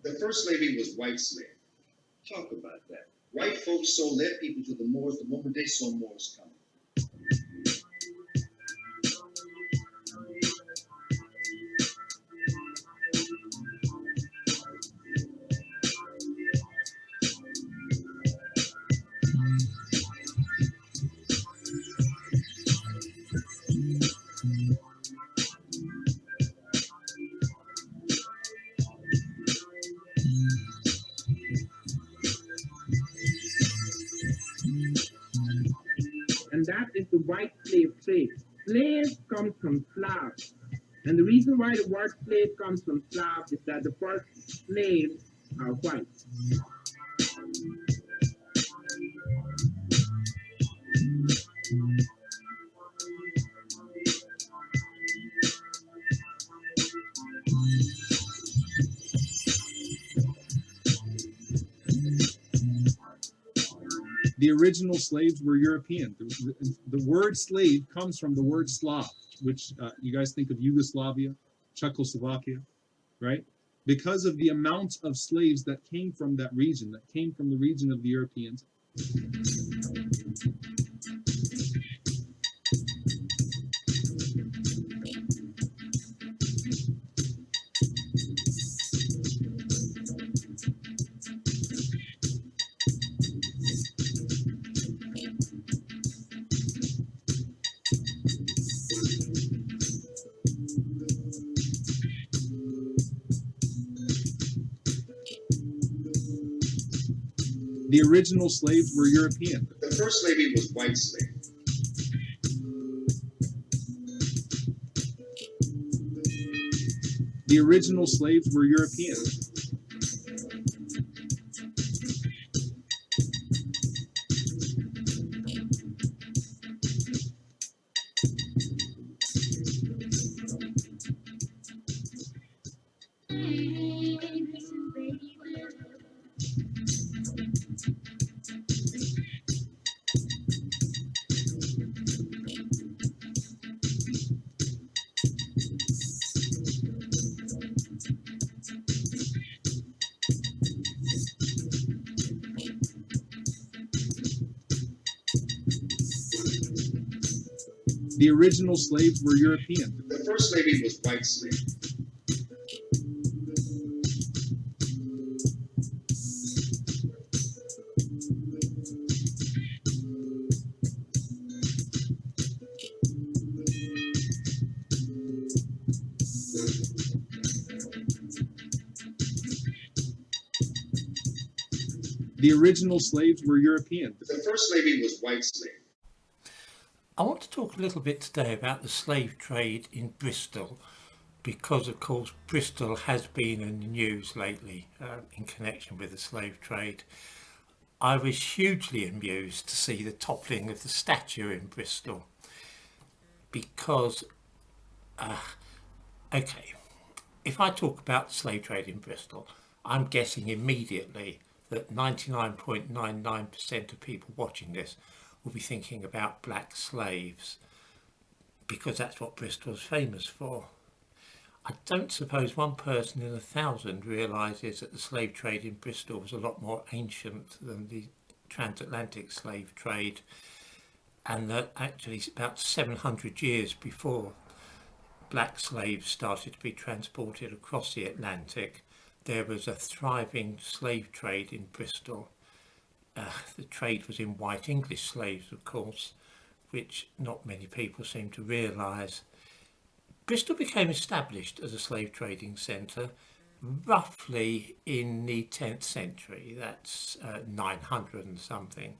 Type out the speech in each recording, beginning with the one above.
The first slavery was white slavery. Talk about that. White folks sold their people to the Moors the moment they saw Moors coming. And that is the white slave trade. Slave comes from Slav. And the reason why the word slave comes from Slav is that the first slaves are white. The original slaves were European. The word slave comes from the word Slav, which you guys think of Yugoslavia, Czechoslovakia, right? Because of the amount of slaves that came from that region, that came from the region of the Europeans. The original slaves were European. The first slavery was white slavery. The original slaves were European. The original slaves were European. The first slavery was white slavery. The original slaves were European. The first slavery was white slavery. I want to talk a little bit today about the slave trade in Bristol, because of course Bristol has been in the news lately in connection with the slave trade. I was hugely amused to see the toppling of the statue in Bristol, because okay, if I talk about the slave trade in Bristol, I'm guessing immediately that 99.99% of people watching this will be thinking about black slaves, because that's what Bristol is famous for. I don't suppose one person in 1,000 realises that the slave trade in Bristol was a lot more ancient than the transatlantic slave trade, and that actually about 700 years before black slaves started to be transported across the Atlantic, there was a thriving slave trade in Bristol. The trade was in white English slaves, of course, which not many people seem to realise. Bristol became established as a slave trading centre roughly in the 10th century, that's 900 and something,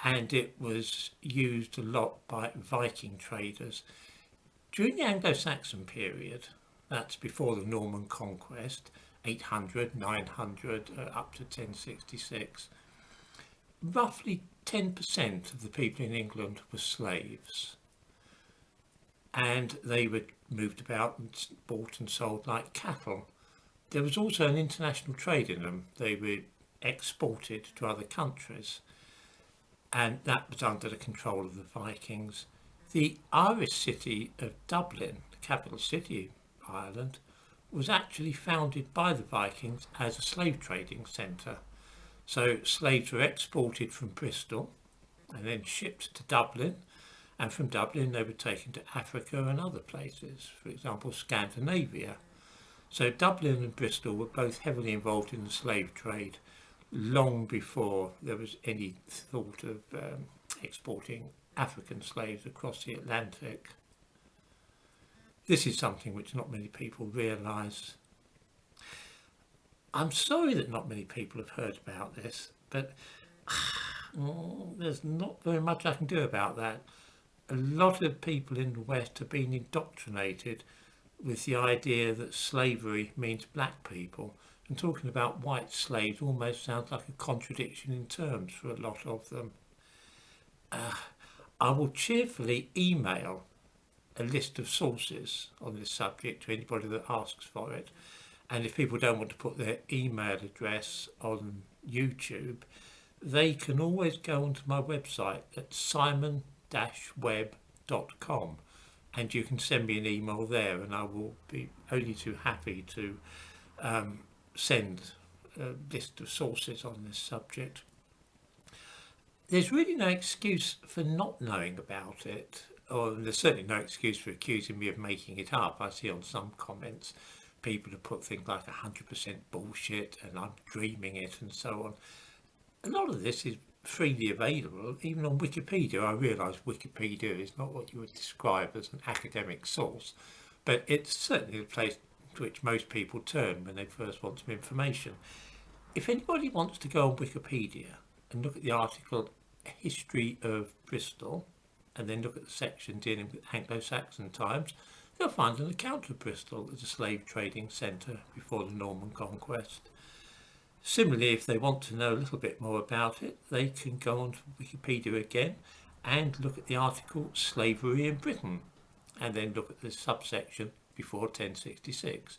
and it was used a lot by Viking traders. During the Anglo-Saxon period, that's before the Norman conquest, 800, 900, up to 1066, roughly 10% of the people in England were slaves, and they were moved about and bought and sold like cattle. There was also an international trade in them. They were exported to other countries, and that was under the control of the Vikings. The Irish city of Dublin, the capital city of Ireland, was actually founded by the Vikings as a slave trading centre. So slaves were exported from Bristol and then shipped to Dublin, and from Dublin they were taken to Africa and other places, for example Scandinavia. So Dublin and Bristol were both heavily involved in the slave trade long before there was any thought of exporting African slaves across the Atlantic. This is something which not many people realise. I'm sorry that not many people have heard about this, but there's not very much I can do about that. A lot of people in the West have been indoctrinated with the idea that slavery means black people, and talking about white slaves almost sounds like a contradiction in terms for a lot of them. I will cheerfully email a list of sources on this subject to anybody that asks for it, and if people don't want to put their email address on YouTube, they can always go onto my website at simon-webb.com, and you can send me an email there, and I will be only too happy to send a list of sources on this subject. There's really no excuse for not knowing about it, or there's certainly no excuse for accusing me of making it up. I see on some comments people have put things like 100% bullshit and I'm dreaming it and so on. A lot of this is freely available, even on Wikipedia. I realise Wikipedia is not what you would describe as an academic source, but it's certainly the place to which most people turn when they first want some information. If anybody wants to go on Wikipedia and look at the article History of Bristol, and then look at the section dealing with Anglo-Saxon times, they'll find an account of Bristol as a slave trading centre before the Norman conquest. Similarly, if they want to know a little bit more about it, they can go on to Wikipedia again and look at the article Slavery in Britain, and then look at the subsection before 1066.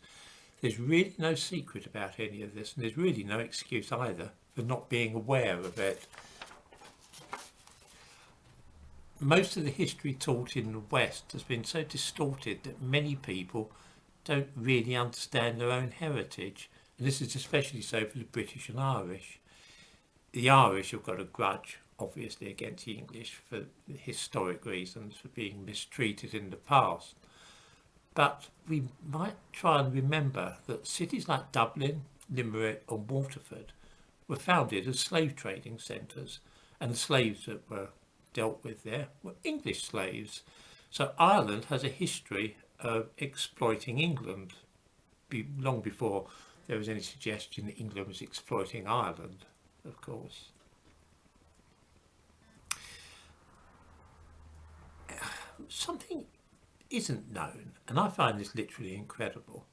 There's really no secret about any of this, and there's really no excuse either for not being aware of it. Most of the history taught in the West has been so distorted that many people don't really understand their own heritage, and this is especially so for the British and Irish. The Irish have got a grudge, obviously, against the English for historic reasons, for being mistreated in the past. But we might try and remember that cities like Dublin, Limerick and Waterford were founded as slave trading centres, and the slaves that were dealt with there were English slaves. So Ireland has a history of exploiting England long before there was any suggestion that England was exploiting Ireland, of course. Something isn't known, and I find this literally incredible.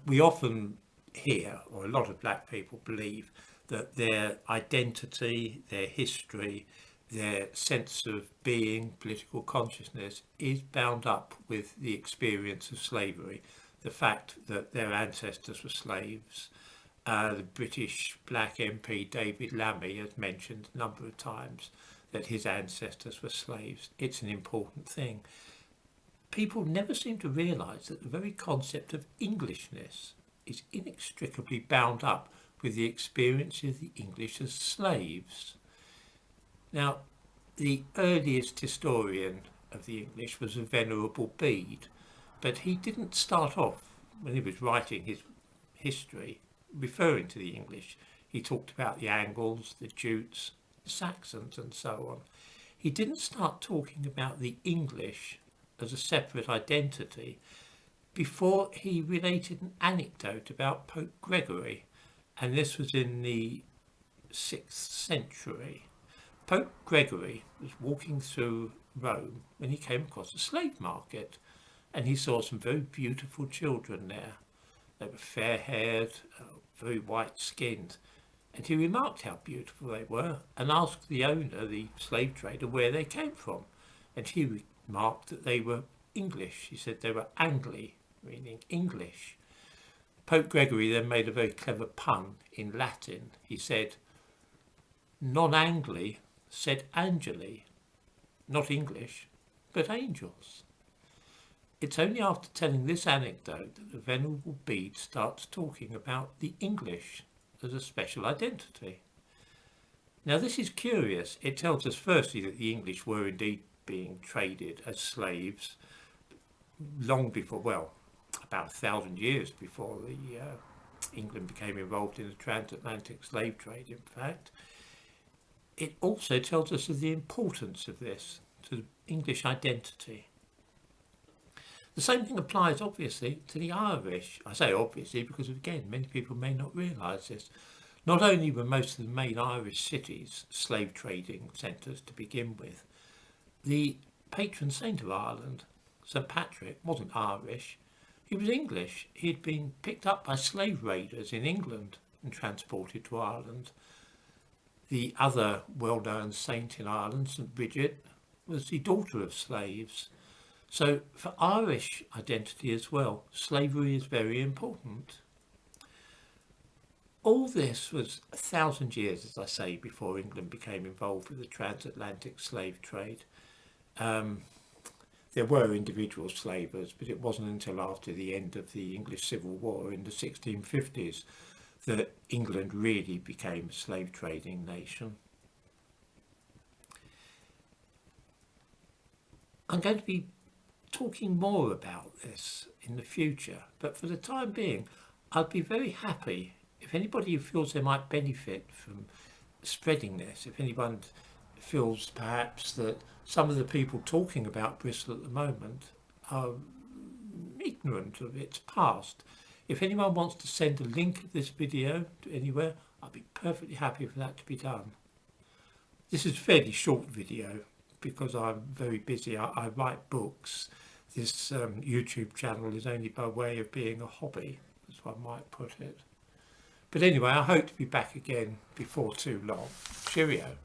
We often hear, or a lot of black people believe, that their identity, their history, their sense of being, political consciousness is bound up with the experience of slavery, the fact that their ancestors were slaves. The British black MP David Lammy has mentioned a number of times that his ancestors were slaves. It's an important thing. People never seem to realise that the very concept of Englishness is inextricably bound up with the experience of the English as slaves. Now, the earliest historian of the English was a Venerable Bede, but he didn't start off, when he was writing his history, referring to the English. He talked about the Angles, the Jutes, the Saxons and so on. He didn't start talking about the English as a separate identity before he related an anecdote about Pope Gregory, and this was in the 6th century. Pope Gregory was walking through Rome when he came across a slave market, and he saw some very beautiful children there. They were fair-haired, very white-skinned, and he remarked how beautiful they were and asked the owner, the slave trader, where they came from, and he remarked that they were English. He said they were Angli, meaning English. Pope Gregory then made a very clever pun in Latin. He said, non-Angli sed angeli, not English, but angels. It's only after telling this anecdote that the Venerable Bede starts talking about the English as a special identity. Now this is curious. It tells us firstly that the English were indeed being traded as slaves long before, well, about 1,000 years before England became involved in the transatlantic slave trade, in fact. It also tells us of the importance of this to the English identity. The same thing applies, obviously, to the Irish. I say obviously because, again, many people may not realise this. Not only were most of the main Irish cities slave trading centres to begin with, the patron saint of Ireland, St Patrick, wasn't Irish. He was English. He had been picked up by slave raiders in England and transported to Ireland. The other well-known saint in Ireland, St Bridget, was the daughter of slaves. So for Irish identity as well, slavery is very important. All this was 1,000 years, as I say, before England became involved with the transatlantic slave trade. There were individual slavers, but it wasn't until after the end of the English Civil War in the 1650s that England really became a slave trading nation. I'm going to be talking more about this in the future, but for the time being, I'd be very happy if anybody feels they might benefit from spreading this, if anyone feels perhaps that some of the people talking about Bristol at the moment are ignorant of its past. If anyone wants to send a link of this video to anywhere, I'd be perfectly happy for that to be done. This is a fairly short video because I'm very busy. I write books. This YouTube channel is only by way of being a hobby, as one might put it. But anyway, I hope to be back again before too long. Cheerio.